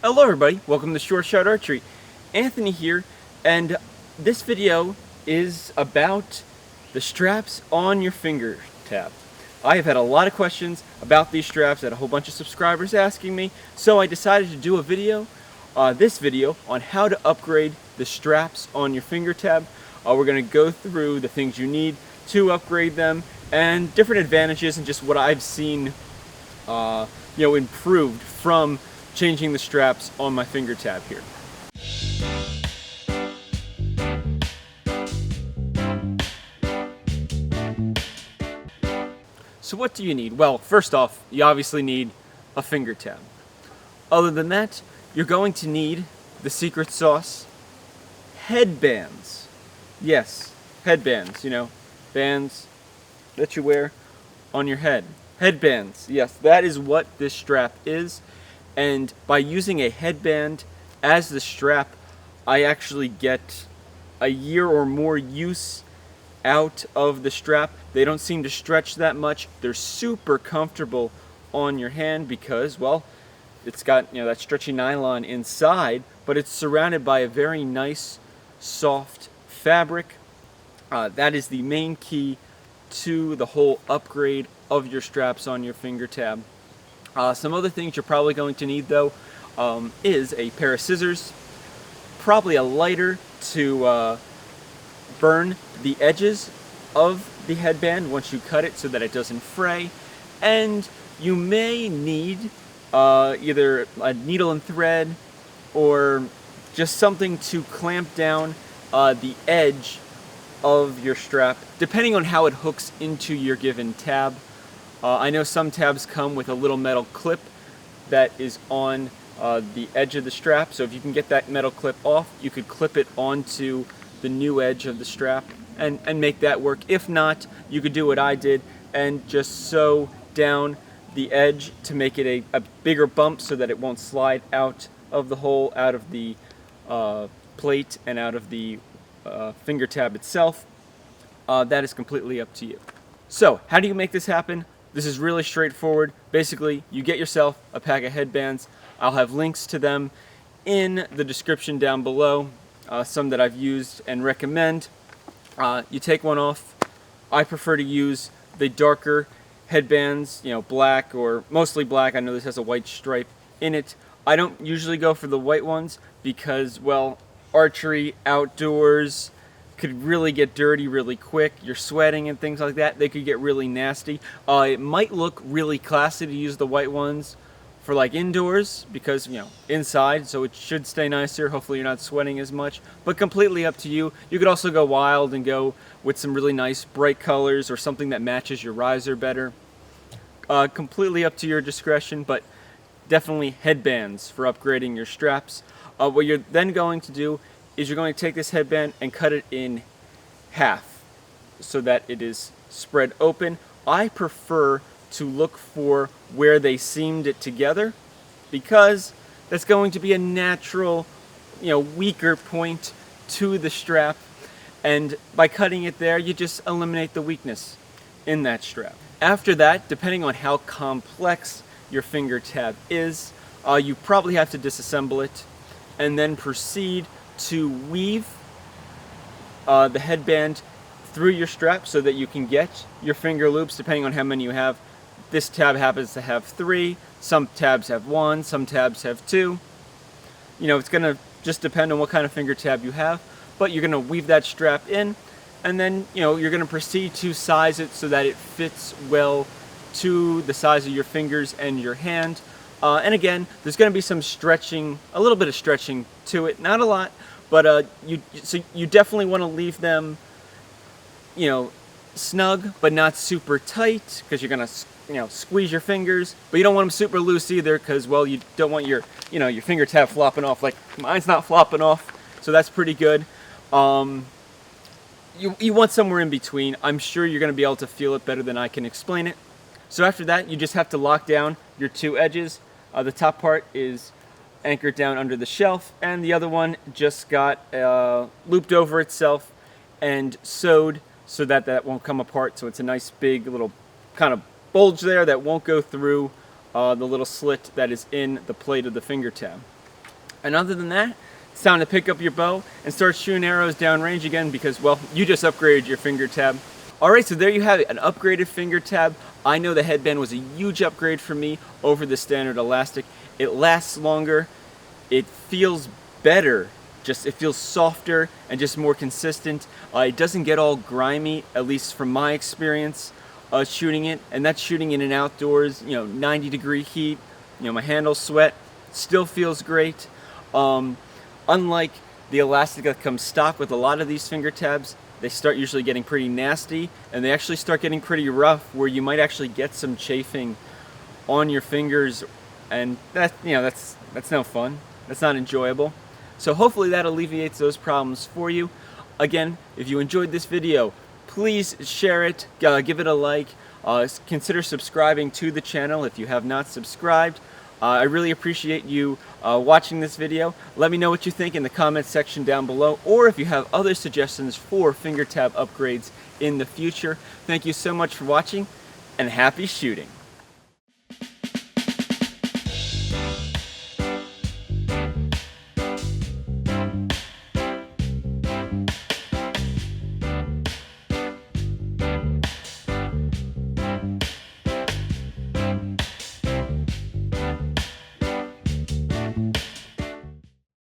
Hello everybody, welcome to Short Shot Archery. Anthony here, and this video is about the straps on your finger tab. I have had a lot of questions about these straps, I had a whole bunch of subscribers asking me, so I decided to do a video, this video, on how to upgrade the straps on your finger tab. We're going to go through the things you need to upgrade them, and different advantages, and just what I've seen improved from changing the straps on my finger tab here. So what do you need? Well, first off, you obviously need a finger tab. Other than that, you're going to need the secret sauce, headbands. Yes, headbands, bands that you wear on your head. Headbands, yes, that is what this strap is. And by using a headband as the strap, I actually get a year or more use out of the strap. They don't seem to stretch that much. They're super comfortable on your hand because, well, it's got that stretchy nylon inside, but it's surrounded by a very nice, soft fabric. That is the main key to the whole upgrade of your straps on your finger tab. Some other things you're probably going to need though is a pair of scissors, probably a lighter to burn the edges of the headband once you cut it so that it doesn't fray, and you may need either a needle and thread or just something to clamp down the edge of your strap, depending on how it hooks into your given tab. I know some tabs come with a little metal clip that is on the edge of the strap, so if you can get that metal clip off, you could clip it onto the new edge of the strap and make that work. If not, you could do what I did and just sew down the edge to make it a bigger bump so that it won't slide out of the hole, out of the plate and out of the finger tab itself. That is completely up to you. So, how do you make this happen? This is really straightforward. Basically, you get yourself a pack of headbands. I'll have links to them in the description down below, some that I've used and recommend. You take one off. I prefer to use the darker headbands, black or mostly black. I know this has a white stripe in it. I don't usually go for the white ones because, well, archery, outdoors, could really get dirty really quick. You're sweating and things like that. They could get really nasty. It might look really classy to use the white ones for like indoors because, inside, so it should stay nicer. Hopefully you're not sweating as much, but completely up to you. You could also go wild and go with some really nice bright colors or something that matches your riser better. Completely up to your discretion, but definitely headbands for upgrading your straps. What you're then going to do is you're going to take this headband and cut it in half so that it is spread open. I prefer to look for where they seamed it together because that's going to be a natural, weaker point to the strap, and by cutting it there, you just eliminate the weakness in that strap. After that, depending on how complex your finger tab is, you probably have to disassemble it and then proceed to weave the headband through your strap so that you can get your finger loops depending on how many you have. This tab happens to have 3, some tabs have 1, some tabs have 2. It's going to just depend on what kind of finger tab you have, but you're going to weave that strap in, and then you're going to proceed to size it so that it fits well to the size of your fingers and your hand. And again, there's going to be some stretching, a little bit of stretching to it, not a lot, but you definitely want to leave them, snug, but not super tight, because you're going to, squeeze your fingers, but you don't want them super loose either, because, well, you don't want your finger tab flopping off. Like mine's not flopping off, so that's pretty good. You want somewhere in between. I'm sure you're going to be able to feel it better than I can explain it. So after that, you just have to lock down your 2 edges. The top part is anchored down under the shelf, and the other one just got looped over itself and sewed so that that won't come apart. So it's a nice big little kind of bulge there that won't go through the little slit that is in the plate of the finger tab. And other than that, it's time to pick up your bow and start shooting arrows downrange again because, well, you just upgraded your finger tab. Alright, so there you have it, an upgraded finger tab. I know the headband was a huge upgrade for me over the standard elastic. It lasts longer, it feels better, it feels softer and just more consistent. It doesn't get all grimy, at least from my experience shooting it, and that's shooting in an outdoors, 90-degree heat, my handles sweat, still feels great. Unlike the elastic that comes stock with a lot of these finger tabs, they start usually getting pretty nasty, and they actually start getting pretty rough where you might actually get some chafing on your fingers, and that's no fun. That's not enjoyable. So hopefully that alleviates those problems for you. Again, if you enjoyed this video, please share it, give it a like, consider subscribing to the channel if you have not subscribed. I really appreciate you watching this video. Let me know what you think in the comments section down below, or if you have other suggestions for finger tab upgrades in the future. Thank you so much for watching, and happy shooting!